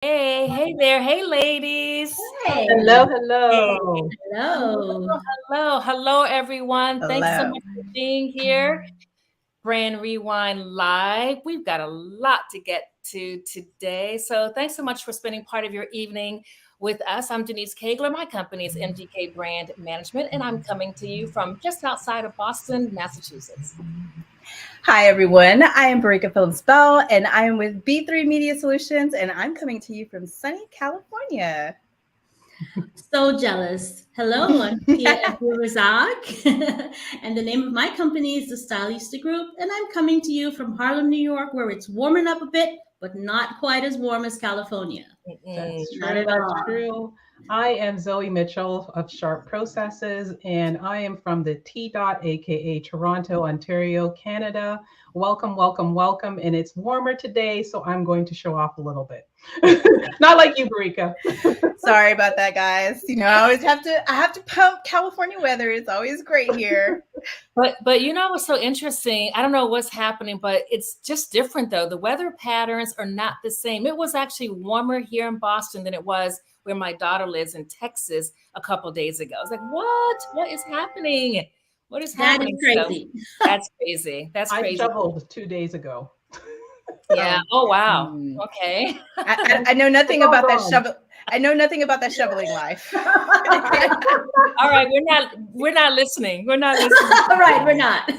Hey there. Hey, ladies. Hey. Hello, Hey. hello. Hello. Hello, everyone. Thanks so Hello. much for being here. Brand Rewind Live. We've got a lot to get to today. So thanks so much for spending part of your evening with us. I'm Denise Kagler. My company is MGK Brand Management, and I'm coming to you from just outside of Boston, Massachusetts. Hi, everyone. I am Barika Phillips Bell, and I am with B3 Media Solutions, and I'm coming to you from sunny California. So jealous. Hello, I'm Tia Razak. And the name of my company is the Stylista Group. And I'm coming to you from Harlem, New York, where it's warming up a bit, but not quite as warm as California. That's Not true. at That's all. true. I am Zoe Mitchell of Sharp Processes, and I am from the T dot, aka Toronto, Ontario, Canada. Welcome, welcome, welcome. And it's warmer today, so I'm going to show off a little bit. Not like you, Barika. Sorry about that, guys. I always have to pump California weather. It's always great here. But you know what's so interesting? I don't know what's happening, but it's just different though. The weather patterns are not the same. It was actually warmer here in Boston than it was where my daughter lives in Texas a couple days ago. I was like, what? What is happening? What is That is happening? So crazy. that's crazy. That's I crazy. shoveled 2 days ago. Yeah. Oh wow. Mm. Okay. I know nothing It's all about that gone. shovel. I know nothing about that shoveling life. All right. We're not listening. We're not listening. All right, we're not.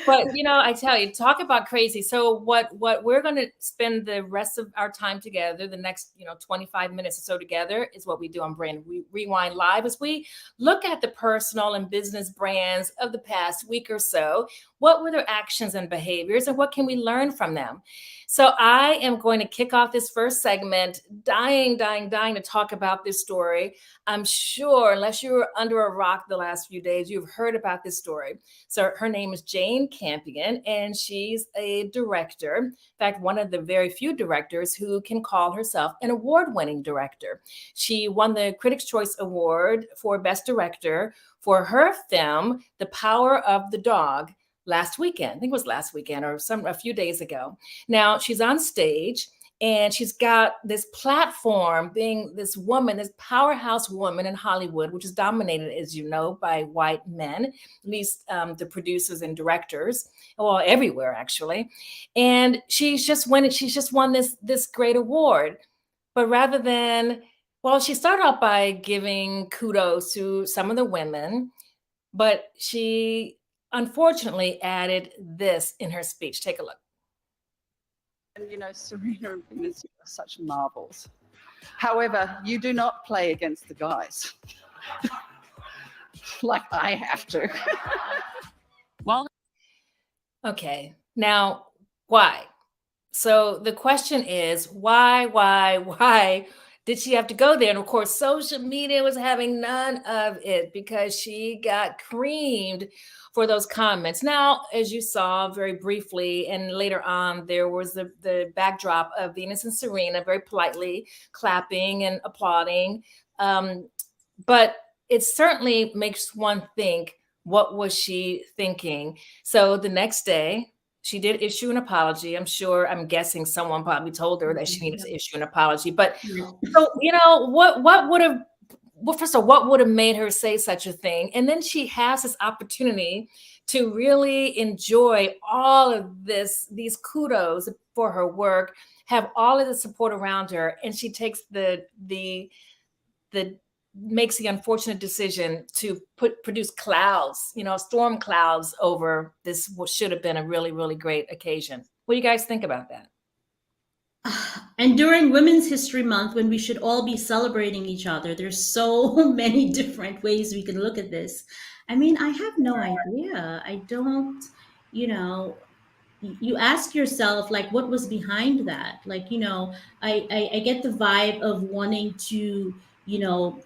But I tell you, talk about crazy. So what we're going to spend the rest of our time together, the next 25 minutes or so together, is what we do on Brand Rewind Live, as we look at the personal and business brands of the past week or so. What were their actions and behaviors, and what can we learn from them? So I am going to kick off this first segment, dying to talk about this story. I'm sure, unless you were under a rock the last few days, you've heard about this story. So her name is Jane Campion, and she's a director. In fact, one of the very few directors who can call herself an award-winning director. She won the Critics' Choice Award for Best Director for her film, The Power of the Dog, last weekend. I think it was last weekend or a few days ago. Now she's on stage and she's got this platform, being this woman, this powerhouse woman in Hollywood, which is dominated, as you know, by white men, at least the producers and directors, well, everywhere actually. And she's just won this great award. But rather than, well, she started off by giving kudos to some of the women, but she unfortunately added this in her speech. Take a look. And Serena and Venus are such marvels. However, you do not play against the guys like I have to. Well, okay. Now, why? So the question is, why did she have to go there? And of course, social media was having none of it because she got creamed for those comments. Now, as you saw very briefly, and later on, there was the backdrop of Venus and Serena very politely clapping and applauding. But it certainly makes one think, what was she thinking? So the next day, she did issue an apology. I'm guessing someone probably told her that she needed to issue an apology. But so, what would have, well, first of all, what would have made her say such a thing? And then she has this opportunity to really enjoy all of these kudos for her work, have all of the support around her, and she takes the makes the unfortunate decision to produce clouds, storm clouds over this, what should have been a really, really great occasion. What do you guys think about that? And during Women's History Month, when we should all be celebrating each other, there's so many different ways we can look at this. I mean, I have no idea. I don't, you ask yourself, like, what was behind that? Like, I get the vibe of wanting to, you know,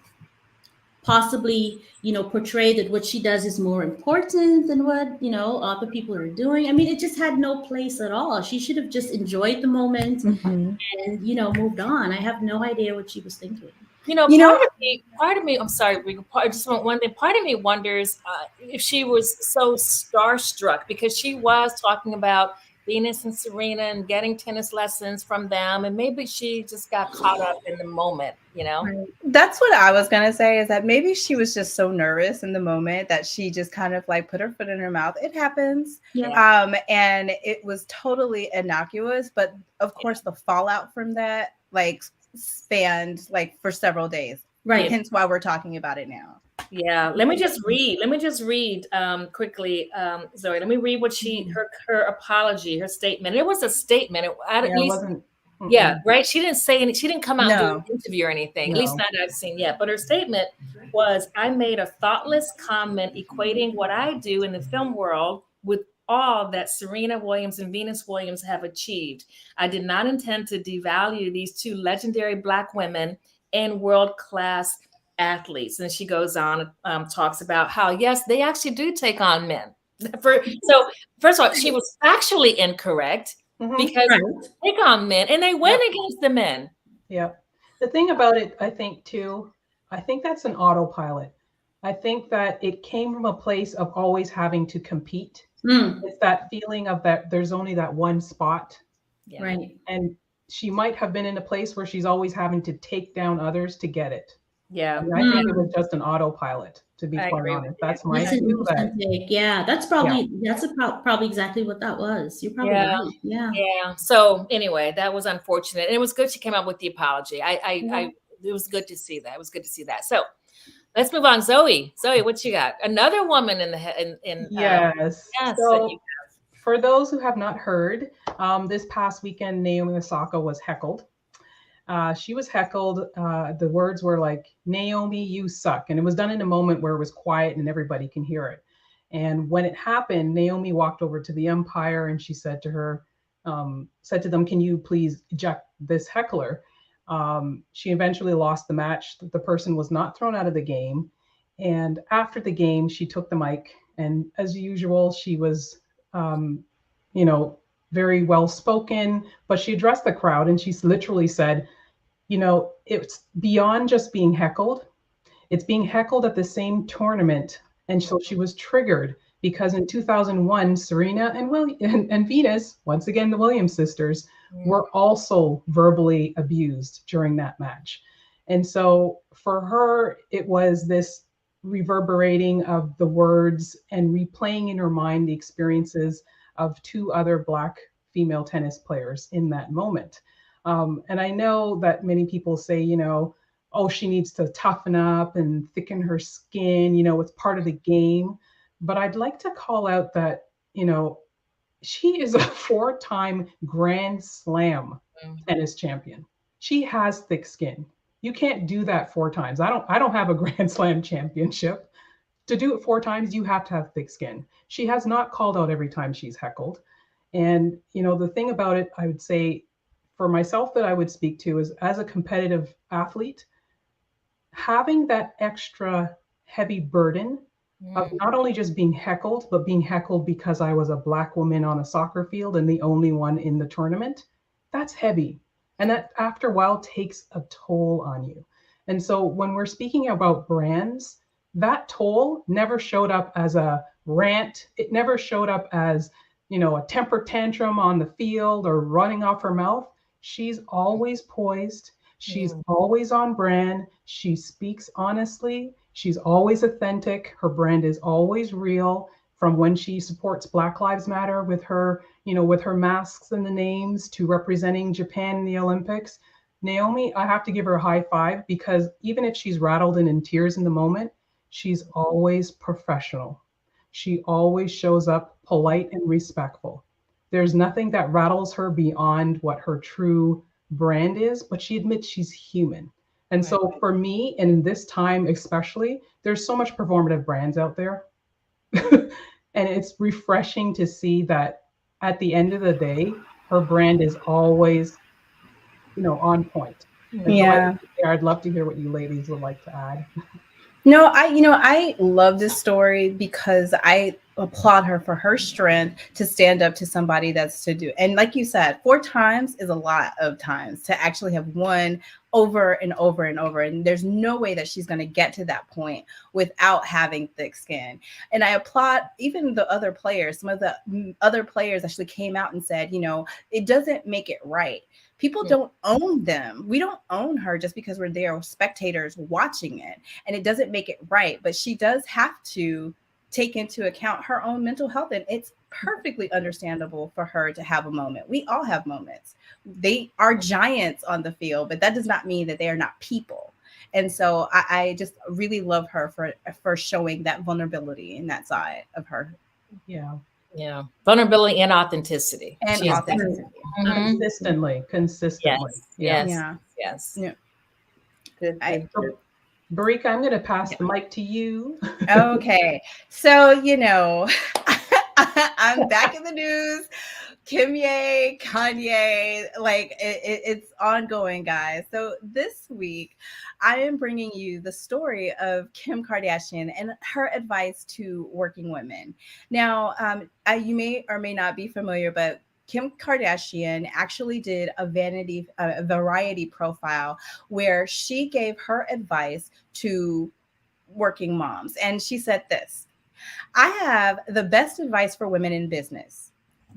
possibly portray that what she does is more important than what other people are doing. I mean, it just had no place at all. She should have just enjoyed the moment Mhm. and moved on. I have no idea what she was thinking. Part of me, I'm sorry, just one thing. Part of me wonders if she was so starstruck because she was talking about Venus and Serena and getting tennis lessons from them. And maybe she just got caught up in the moment, you know? Right. That's what I was going to say, is that maybe she was just so nervous in the moment that she just kind of like put her foot in her mouth. It happens. Yeah. And it was totally innocuous. But of course, the fallout from that like spanned like for several days. Right. Hence why we're talking about it now. Yeah, let me just read quickly, Zoe. Let me read what her apology, her statement. It was a statement. At least, wasn't. Yeah, right. She didn't say any. She didn't come out and do an interview or anything. No. At least not that I've seen yet. But her statement was, "I made a thoughtless comment equating what I do in the film world with all that Serena Williams and Venus Williams have achieved. I did not intend to devalue these two legendary Black women and world-class athletes." And she goes on, talks about how, yes, they actually do take on men. So first of all, she was factually incorrect because they take on men and they win against the men. Yeah. The thing about it, I think too, I think that's an autopilot. I think that it came from a place of always having to compete. It's that feeling of that there's only that one spot. Yeah. Right. And she might have been in a place where she's always having to take down others to get it. Yeah. And I think it was just an autopilot, to be quite honest. That's my view. Yeah, that's probably probably exactly what that was. You're probably right. Yeah. Yeah. So anyway, that was unfortunate. And it was good she came out with the apology. It was good to see that. It was good to see that. So let's move on. Zoe, what you got? Another woman in yes. So for those who have not heard, this past weekend, Naomi Osaka was heckled. She was heckled. The words were like, "Naomi, you suck." And it was done in a moment where it was quiet and everybody can hear it. And when it happened, Naomi walked over to the umpire and she said to them, "Can you please eject this heckler?" She eventually lost the match. The person was not thrown out of the game. And after the game, she took the mic. And as usual, she was, very well spoken, but she addressed the crowd and she literally said, it's beyond just being heckled. It's being heckled at the same tournament. And so she was triggered because in 2001, Serena and Venus, once again, the Williams sisters, were also verbally abused during that match. And so for her, it was this reverberating of the words and replaying in her mind the experiences of two other Black female tennis players in that moment. And I know that many people say, oh, she needs to toughen up and thicken her skin, it's part of the game. But I'd like to call out that, she is a 4-time Grand Slam tennis champion. She has thick skin. You can't do that 4 times. I don't have a Grand Slam championship. To do it 4 times, you have to have thick skin. She has not called out every time she's heckled. And, the thing about it, I would say for myself that I would speak to is, as a competitive athlete, having that extra heavy burden of not only just being heckled, but being heckled because I was a Black woman on a soccer field and the only one in the tournament, that's heavy. And that after a while takes a toll on you. And so when we're speaking about brands, that toll never showed up as a rant. It never showed up as, a temper tantrum on the field or running off her mouth. She's always poised. She's always on brand. She speaks honestly. She's always authentic. Her brand is always real. From when she supports Black Lives Matter with her, with her masks and the names, to representing Japan in the Olympics. Naomi, I have to give her a high five, because even if she's rattled and in tears in the moment, she's always professional. She always shows up polite and respectful. There's nothing that rattles her beyond what her true brand is, but she admits she's human. And so for me, in this time especially, there's so much performative brands out there. And it's refreshing to see that at the end of the day, her brand is always, on point. And so I'd love to hear what you ladies would like to add. No, I love this story because applaud her for her strength to stand up to somebody that's to do. And like you said, 4 times is a lot of times to actually have won over and over and over. And there's no way that she's going to get to that point without having thick skin. And I applaud even the other players. Some of the other players actually came out and said, you know, it doesn't make it right. People don't own them. We don't own her just because we're there spectators watching it. And it doesn't make it right. But she does have to take into account her own mental health. And it's perfectly understandable for her to have a moment. We all have moments. They are giants on the field, but that does not mean that they are not people. And so I just really love her for showing that vulnerability in that side of her. Yeah. Yeah. Vulnerability and authenticity. And authenticity. Consistently. Yes. Yeah. Barika, I'm going to pass the mic to you. Okay. So, you know, I'm back in the news. Kanye, like it's ongoing, guys. So this week, I am bringing you the story of Kim Kardashian and her advice to working women. Now, you may or may not be familiar, but Kim Kardashian actually did a variety profile where she gave her advice to working moms. And she said this: I have the best advice for women in business.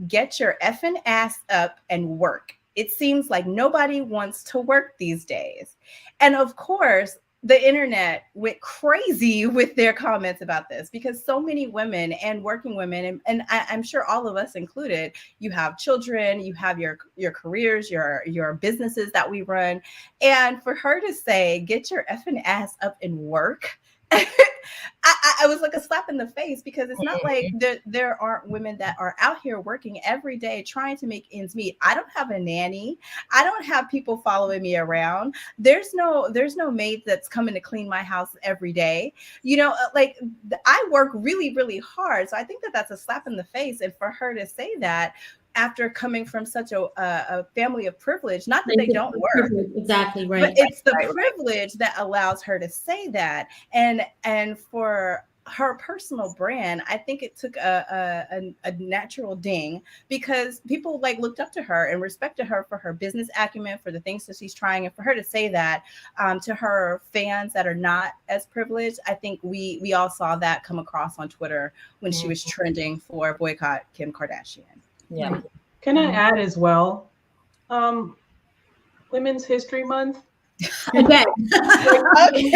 Get your effing ass up and work. It seems like nobody wants to work these days. And of course, the internet went crazy with their comments about this because so many women and working women, and I'm sure all of us included, you have children, you have your careers, your businesses that we run. And for her to say, get your effing ass up and work, I was like a slap in the face, because it's not like there aren't women that are out here working every day trying to make ends meet. I don't have a nanny. I don't have people following me around. There's no maid that's coming to clean my house every day. You know, like I work really, really hard. So I think that that's a slap in the face. And for her to say that after coming from such a family of privilege, not that they don't work. Exactly right. But it's the privilege that allows her to say that. And for her personal brand, I think it took a natural ding, because people like looked up to her and respected her for her business acumen, for the things that she's trying. And for her to say that to her fans that are not as privileged, I think we all saw that come across on Twitter when she was trending for boycott Kim Kardashian. Yeah. Can I add as well? Women's History Month. Again. Okay.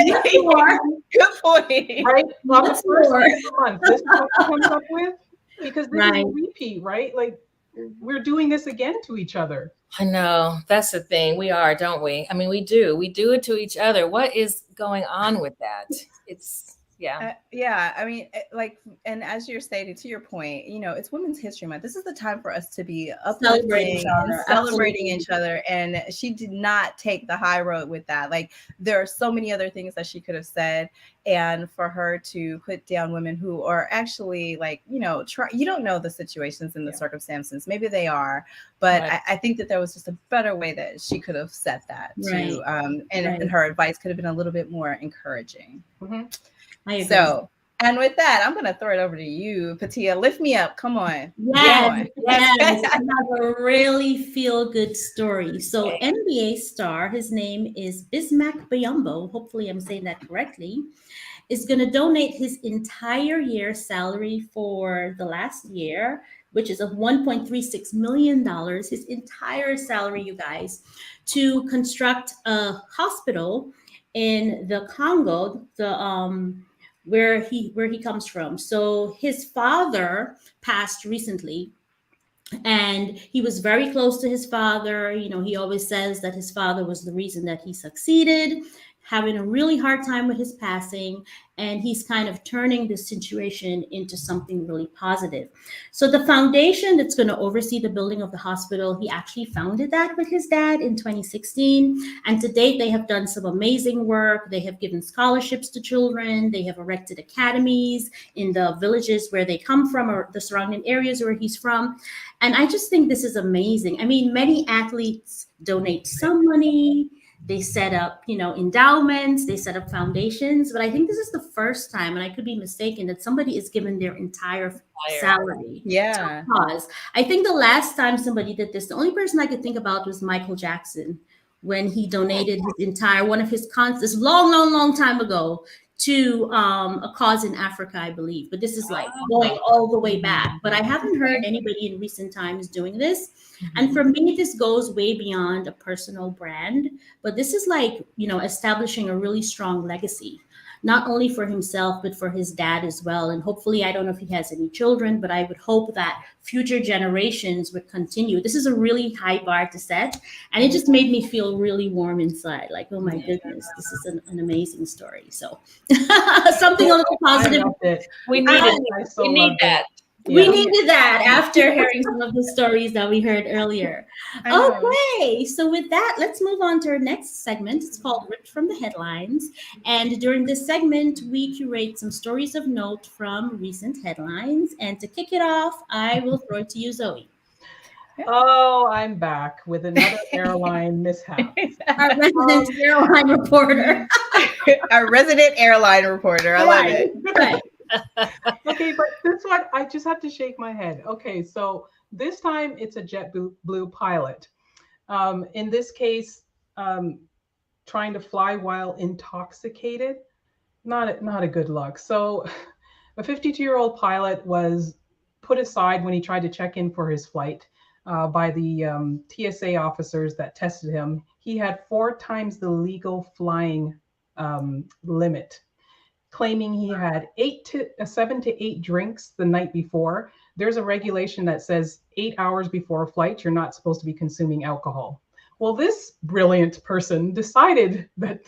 Good point. Right? Well, the first month. This is what she comes up with, because this is a repeat, right? Like we're doing this again to each other. I know, that's the thing. We are, don't we? I mean, we do it to each other. What is going on with that? It's I mean, like, and as you're stating, to your point, you know, it's Women's History Month. This is the time for us to be uplifting and celebrating each other. And she did not take the high road with that. Like, there are so many other things that she could have said. And for her to put down women who are actually, like, you know, you don't know the situations and the circumstances. Maybe they are, but I think that there was just a better way that she could have said that too. And her advice could have been a little bit more encouraging. So, and with that, I'm going to throw it over to you, Patia. Lift me up. Come on. Yes. I have a really feel-good story. So NBA star, his name is Bismack Biyombo, hopefully I'm saying that correctly, is going to donate his entire year's salary for the last year, which is of $1.36 million, his entire salary, you guys, to construct a hospital in the Congo, where he comes from. So his father passed recently, and he was very close to his father. You know, he always says that his father was the reason that he succeeded, having a really hard time with his passing, and he's kind of turning this situation into something really positive. So the foundation that's going to oversee the building of the hospital, he actually founded that with his dad in 2016. And to date, they have done some amazing work. They have given scholarships to children. They have erected academies in the villages where they come from, or the surrounding areas where he's from. And I just think this is amazing. I mean, many athletes donate some money, They set up, endowments, they set up foundations. But I think this is the first time, and I could be mistaken, that somebody is given their entire salary Yeah. to a cause. I think the last time somebody did this, the only person I could think about was Michael Jackson, when he donated his entire, one of his concerts, long time ago, to a cause in Africa, I believe. But this is like going all the way back. But I haven't heard anybody in recent times doing this. And for me, this goes way beyond a personal brand. But this is like, establishing a really strong legacy, not only for himself, but for his dad as well. And hopefully, I don't know if he has any children, but I would hope that future generations would continue. This is a really high bar to set. And it just made me feel really warm inside. Like, oh my goodness, this is an amazing story. So something a little positive. We need it. We need that. We needed that after hearing some of the stories that we heard earlier. Okay, so with that, let's move on to our next segment. It's called Ripped from the Headlines. And during this segment, we curate some stories of note from recent headlines. And to kick it off, I will throw it to you, Zoe. Oh, I'm back with another airline mishap. Our resident airline reporter. Our resident airline reporter. I love it. Right. Okay, but this one, I just have to shake my head. Okay, so this time it's a JetBlue pilot. In this case, trying to fly while intoxicated, not a good look. So a 52-year-old pilot was put aside when he tried to check in for his flight by the TSA officers that tested him. He had 4 times the legal flying limit, claiming he had 7 to 8 drinks the night before. There's a regulation that says 8 hours before a flight, you're not supposed to be consuming alcohol. Well, this brilliant person decided that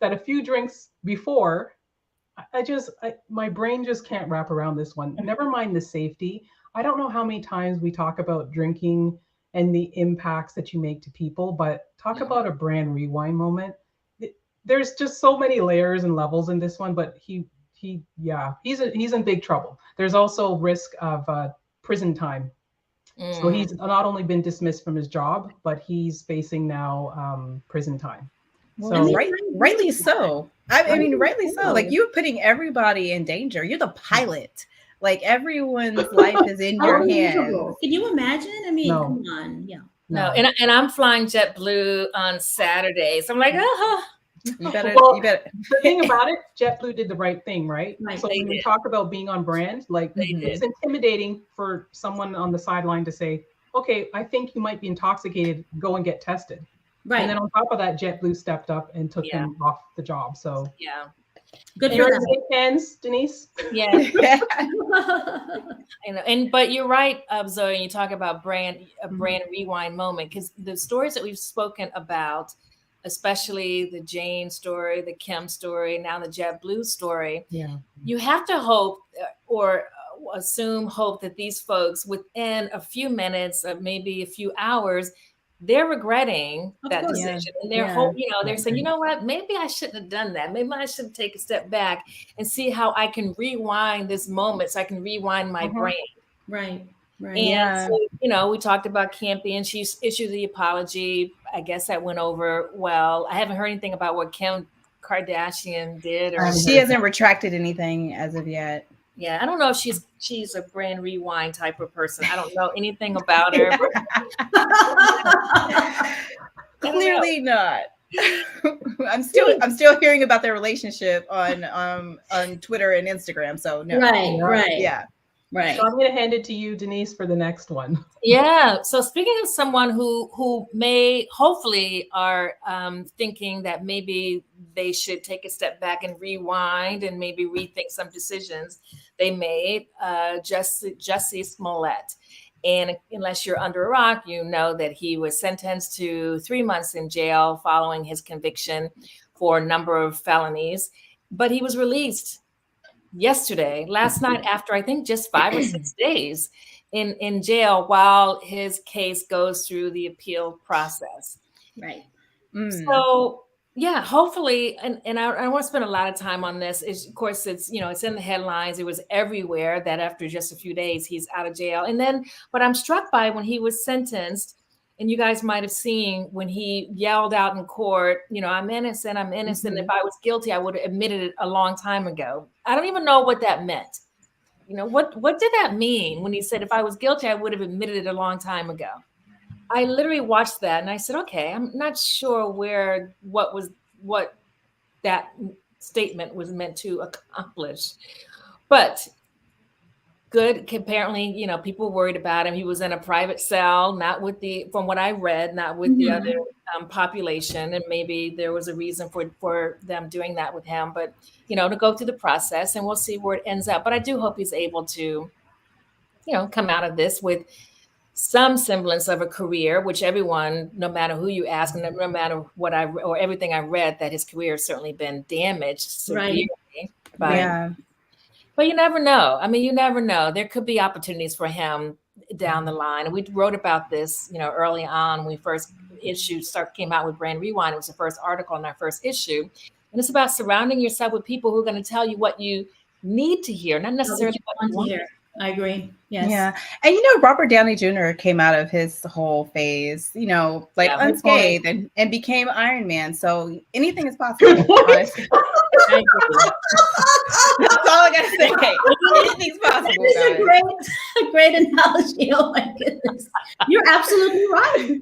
a few drinks before, my brain just can't wrap around this one. Never mind the safety. I don't know how many times we talk about drinking and the impacts that you make to people, but talk about a brand rewind moment. There's just so many layers and levels in this one, but he's in big trouble. There's also risk of prison time. So he's not only been dismissed from his job, but he's facing now prison time. Well, so rightly so. I mean, rightly so. Like, you're putting everybody in danger. You're the pilot. Like, everyone's life is in your hands. Can you imagine? I mean, come on. Yeah. No. And I'm flying JetBlue on Saturday. So I'm like, You better. The thing about it, JetBlue did the right thing, right? So when we talk about being on brand, like it's intimidating for someone on the sideline to say, okay, I think you might be intoxicated, go and get tested. Right. And then on top of that, JetBlue stepped up and took him off the job. So good for them. Hands, Denise. Yeah. But you're right, Zoe, you talk about brand rewind moment, because the stories that we've spoken about, especially the Jane story, the Kim story, now the JetBlue story. Yeah. You have to hope or hope that these folks, within a few minutes or maybe a few hours, they're regretting that decision. And they're saying, you know what, maybe I shouldn't have done that. Maybe I should take a step back and see how I can rewind this moment so I can rewind my brain. Right. Right. And so, we talked about Campion. She issued the apology. I guess that went over well. I haven't heard anything about what Kim Kardashian did. Or she hasn't retracted anything as of yet. Yeah, I don't know if she's a brand rewind type of person. I don't know anything about her. Clearly not. I'm still hearing about their relationship on Twitter and Instagram. So no. Right. Yeah. Right. So I'm going to hand it to you, Denise, for the next one. Yeah. So speaking of someone who may hopefully are thinking that maybe they should take a step back and rewind and maybe rethink some decisions they made, Jussie Smollet. And unless you're under a rock, you know that he was sentenced to 3 months in jail following his conviction for a number of felonies, but he was released last night, after I think just 5 or 6 days in jail while his case goes through the appeal process. Right. So hopefully, and I want to spend a lot of time on this. Of course, it's in the headlines. It was everywhere that after just a few days he's out of jail. And then, what I'm struck by, when he was sentenced, And you guys might have seen when he yelled out in court, I'm innocent, I'm innocent. If I was guilty, I would have admitted it a long time ago. I don't even know what that meant. What did that mean when he said, if I was guilty, I would have admitted it a long time ago? I literally watched that and I said, okay, I'm not sure what that statement was meant to accomplish, but good. Apparently, people worried about him. He was in a private cell, from what I read, not with the other population. And maybe there was a reason for them doing that with him, but, to go through the process, and we'll see where it ends up. But I do hope he's able to, come out of this with some semblance of a career, which everyone, no matter who you ask, and no matter what or everything I read, that his career has certainly been damaged severely. Right. But you never know. I mean, you never know. There could be opportunities for him down the line. And we wrote about this, early on when we first came out with Brand Rewind. It was the first article in our first issue. And it's about surrounding yourself with people who are going to tell you what you need to hear, not necessarily what you want to hear. I agree. Yes. Yeah. And Robert Downey Jr. came out of his whole phase, unscathed and became Iron Man. So anything is possible. Honestly. That's all I gotta say. Anything's possible. This is a great analogy. Oh my goodness. You're absolutely right. He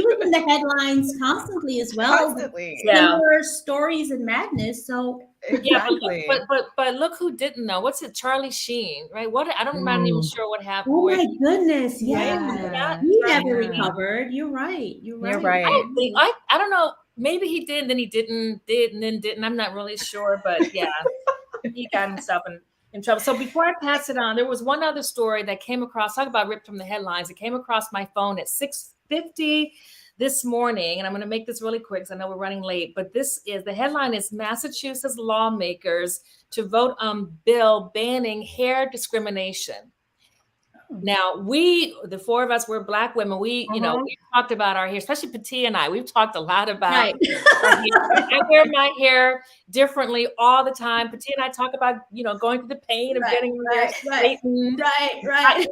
was in the headlines constantly as well. Constantly. Similar stories and madness. So exactly. But look who didn't know. What's it? Charlie Sheen, right? I'm not even sure what happened. Oh my goodness. Yeah. Right? He never recovered. You're right. You're right. I don't know. Maybe he did, and then he didn't, and then didn't. I'm not really sure, but yeah, he got himself in trouble. So before I pass it on, there was one other story that came across, talk about ripped from the headlines. It came across my phone at 6:50 this morning, and I'm going to make this really quick because I know we're running late, but the headline is Massachusetts lawmakers to vote on bill banning hair discrimination. Now, the four of us, we're Black women. We talked about our hair, especially Petit and I. We've talked a lot about our hair. I wear my hair differently all the time. Petit and I talk about, going through the pain of getting my hair straightened. Right.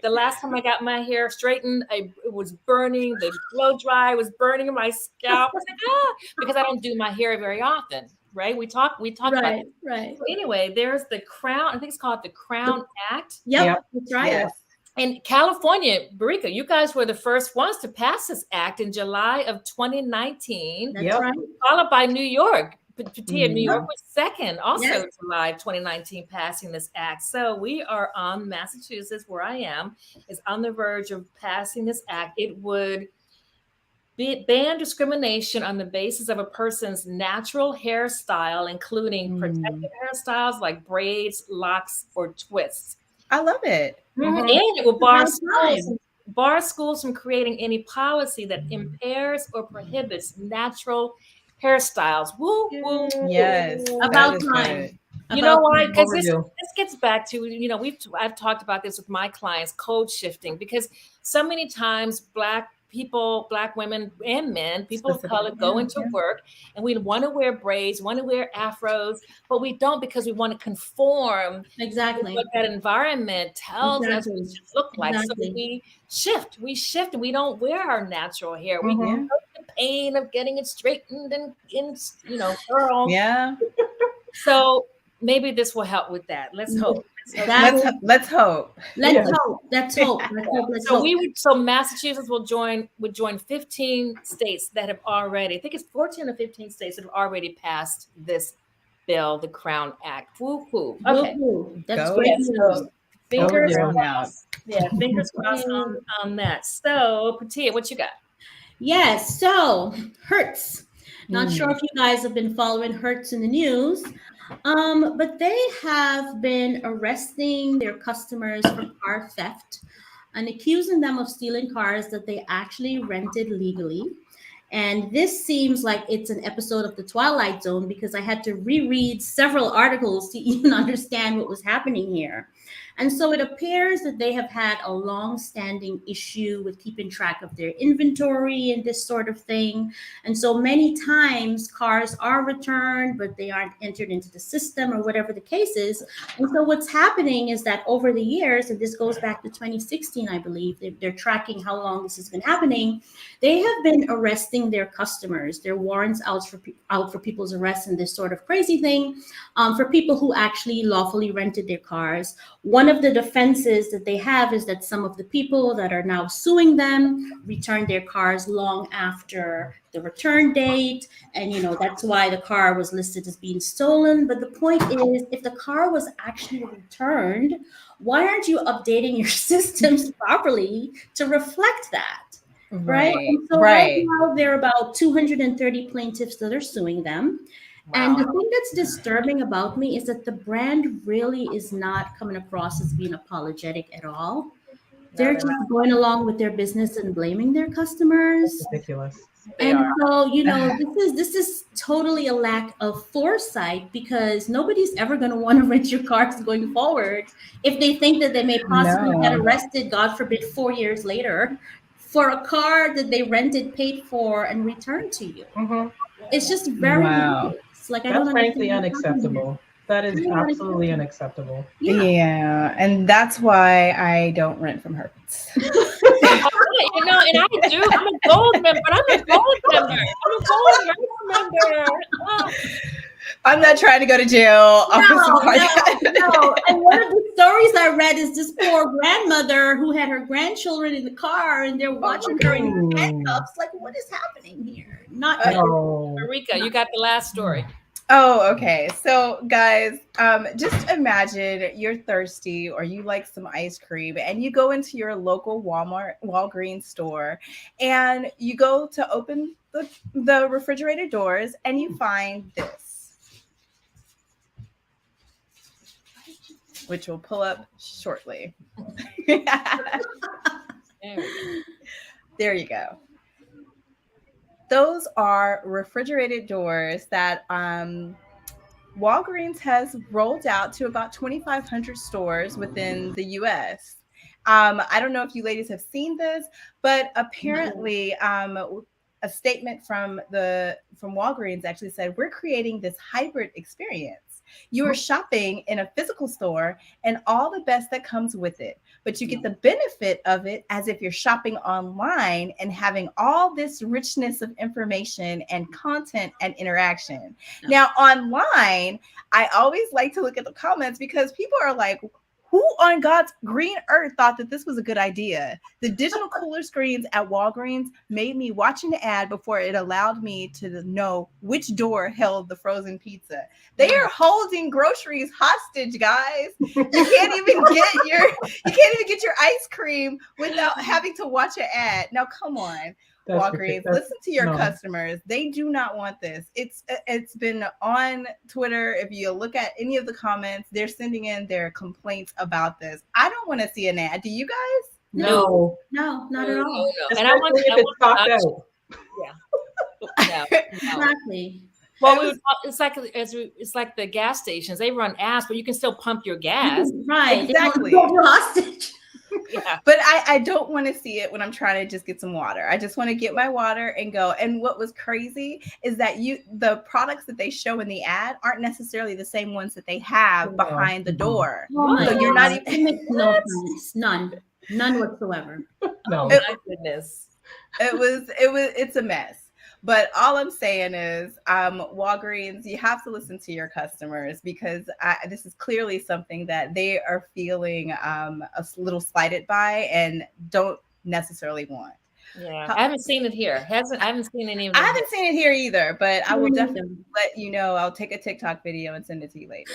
The last time I got my hair straightened, it was burning. The blow dry was burning my scalp. I was like, because I don't do my hair very often. Right. We talked about it. Right. So anyway, there's the Crown. I think it's called the Crown Act. Yep. That's right. Yes. And California, Barika, you guys were the first ones to pass this act in July of 2019. That's right. Followed by New York. New York was second, also July of 2019, passing this act. So we are on Massachusetts, where I am, is on the verge of passing this act. It would ban discrimination on the basis of a person's natural hairstyle, including protective hairstyles like braids, locks, or twists. I love it. And it will bar schools from creating any policy that impairs or prohibits natural hairstyles. Woo, woo. Yes. About time. You know why? Because this gets back to, I've talked about this with my clients, code shifting, because so many times Black women and men, people of color go into work and we want to wear braids, want to wear afros, but we don't because we want to conform to what that environment tells us we should look like. So we shift and we don't wear our natural hair. We go through the pain of getting it straightened and curled. Yeah. So maybe this will help with that. Let's hope. Let's hope. Let's hope. So Massachusetts would join 15 states that have already, I think it's 14 or 15 states that have already passed this bill, the Crown Act. Woo hoo. Okay. That's great. Fingers crossed. Yeah, fingers crossed on that. So Petit, what you got? Yes. So Hertz. Not sure if you guys have been following Hertz in the news. But they have been arresting their customers for car theft and accusing them of stealing cars that they actually rented legally. And this seems like it's an episode of The Twilight Zone because I had to reread several articles to even understand what was happening here. And so it appears that they have had a long-standing issue with keeping track of their inventory and this sort of thing. And so many times cars are returned, but they aren't entered into the system or whatever the case is. And so what's happening is that over the years, and this goes back to 2016, I believe, they're tracking how long this has been happening. They have been arresting their customers. Their warrants out for people's arrests and this sort of crazy thing for people who actually lawfully rented their cars. One of the defenses that they have is that some of the people that are now suing them returned their cars long after the return date. And, that's why the car was listed as being stolen. But the point is, if the car was actually returned, why aren't you updating your systems properly to reflect that? Right. And so right now there are about 230 plaintiffs that are suing them. Wow. And the thing that's disturbing about me is that the brand really is not coming across as being apologetic at all. They're just going along with their business and blaming their customers. That's ridiculous. And so, this is totally a lack of foresight, because nobody's ever going to want to rent your cars going forward if they think that they may possibly get arrested, God forbid, 4 years later for a car that they rented, paid for, and returned to you. Mm-hmm. It's just very ridiculous. Like, that's frankly unacceptable. That is absolutely unacceptable. Yeah, and that's why I don't rent from Hertz. And I do. I'm a gold member. I'm not trying to go to jail. No. And one of the stories I read is this poor grandmother who had her grandchildren in the car, and they're watching her in handcuffs. Like, what is happening here? Marika, you got the last story. Oh, okay. So, guys, just imagine you're thirsty or you like some ice cream, and you go into your local Walgreens store, and you go to open the refrigerator doors, and you find this, which will pull up shortly. There you go. Those are refrigerated doors that Walgreens has rolled out to about 2,500 stores within the U.S. I don't know if you ladies have seen this, but apparently a statement from Walgreens actually said, we're creating this hybrid experience. You are shopping in a physical store and all the best that comes with it, but you get the benefit of it as if you're shopping online and having all this richness of information and content and interaction. Now, online, I always like to look at the comments, because people are like, who on God's green earth thought that this was a good idea? The digital cooler screens at Walgreens made me watch an ad before it allowed me to know which door held the frozen pizza. They are holding groceries hostage, guys. You can't even get your ice cream without having to watch an ad. Now, come on. Walgreens, listen to your customers. They do not want this. It's been on Twitter. If you look at any of the comments, they're sending in their complaints about this. I don't want to see an ad. Do you guys? No, not at all. No. And I want to. Yeah. Exactly. Well, it's like the gas stations. They run ads, but you can still pump your gas. Right. Exactly. They don't hold you hostage. Yeah. But I don't want to see it when I'm trying to just get some water. I just want to get my water and go. And what was crazy is that the products that they show in the ad aren't necessarily the same ones that they have behind the door. Oh so you're not even. It makes no sense. None whatsoever. No, my goodness. It's a mess. But all I'm saying is, Walgreens, you have to listen to your customers, because this is clearly something that they are feeling a little slighted by and don't necessarily want. Yeah, I haven't seen it here. I haven't seen any of it. I haven't seen it here either, but I will definitely let you know. I'll take a TikTok video and send it to you later.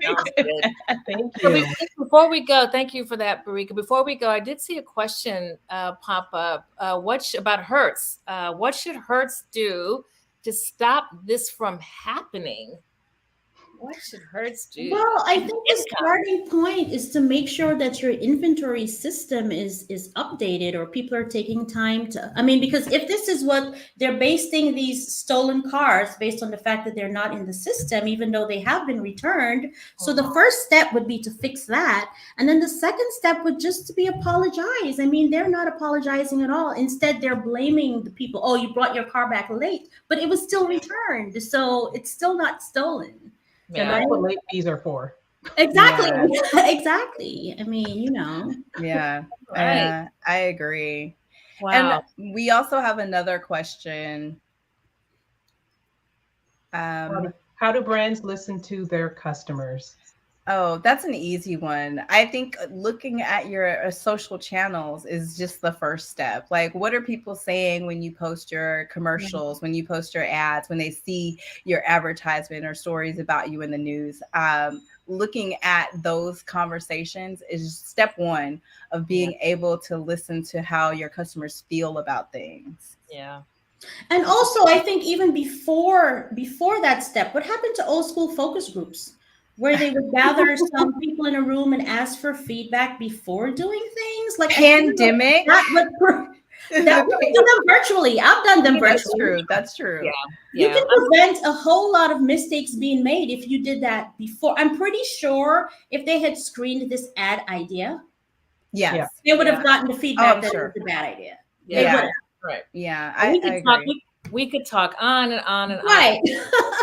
Sounds good. Thank you. Before we go, thank you for that, Marika. Before we go, I did see a question pop up. About Hertz? What should Hertz do to stop this from happening? What should Hertz do? Well, I think the starting point is to make sure that your inventory system is updated, or people are taking time to. I mean, because if this is what they're basing these stolen cars based on the fact that they're not in the system, even though they have been returned. So the first step would be to fix that, and then the second step would just to be apologize. I mean, they're not apologizing at all. Instead, they're blaming the people. Oh, you brought your car back late, but it was still returned, so it's still not stolen. And that's what late fees are for. Exactly. Exactly. I mean, Yeah. Right. I agree. Wow. And we also have another question. How do brands listen to their customers? Oh, that's an easy one. I think looking at your social channels is just the first step. Like, what are people saying when you post your commercials, when you post your ads, when they see your advertisement or stories about you in the news? Looking at those conversations is step one of being able to listen to how your customers feel about things. Yeah. And also, I think even before that step, what happened to old school focus groups, where they would gather some people in a room and ask for feedback before doing things? Like Pandemic. That we do them virtually. I've done them virtually. That's true. You can prevent a whole lot of mistakes being made if you did that before. I'm pretty sure if they had screened this ad idea, yes, they would have gotten the feedback that sure. it was a bad idea. Yeah. Right. Yeah. I agree. We could talk on and on and Right.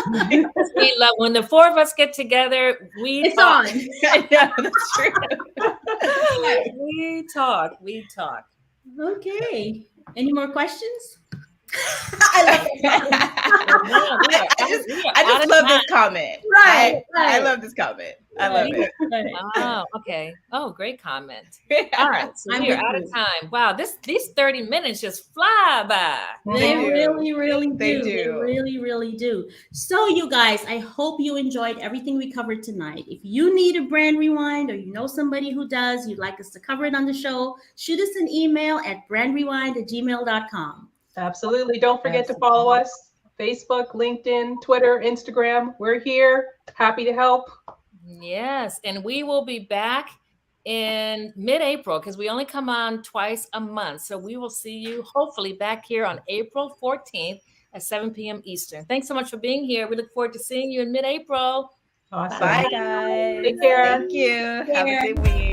on. We love when the four of us get together. It's talk. On. Yeah, that's true. We talk. Okay. Any more questions? I love it. I just love this comment. Right. I love this comment. I love it. Oh, okay. Oh, great comment. All right. So we are out of time. Wow. These 30 minutes just fly by. They really, really do. They really, really do. So you guys, I hope you enjoyed everything we covered tonight. If you need a brand rewind, or you know somebody who does, you'd like us to cover it on the show, shoot us an email at brandrewind@gmail.com. Absolutely. Don't forget to follow us. Facebook, LinkedIn, Twitter, Instagram. We're here. Happy to help. Yes. And we will be back in mid-April, because we only come on twice a month. So we will see you hopefully back here on April 14th at 7 p.m. Eastern. Thanks so much for being here. We look forward to seeing you in mid-April. Awesome. Bye, guys. Take care. Thank you. Have a good week.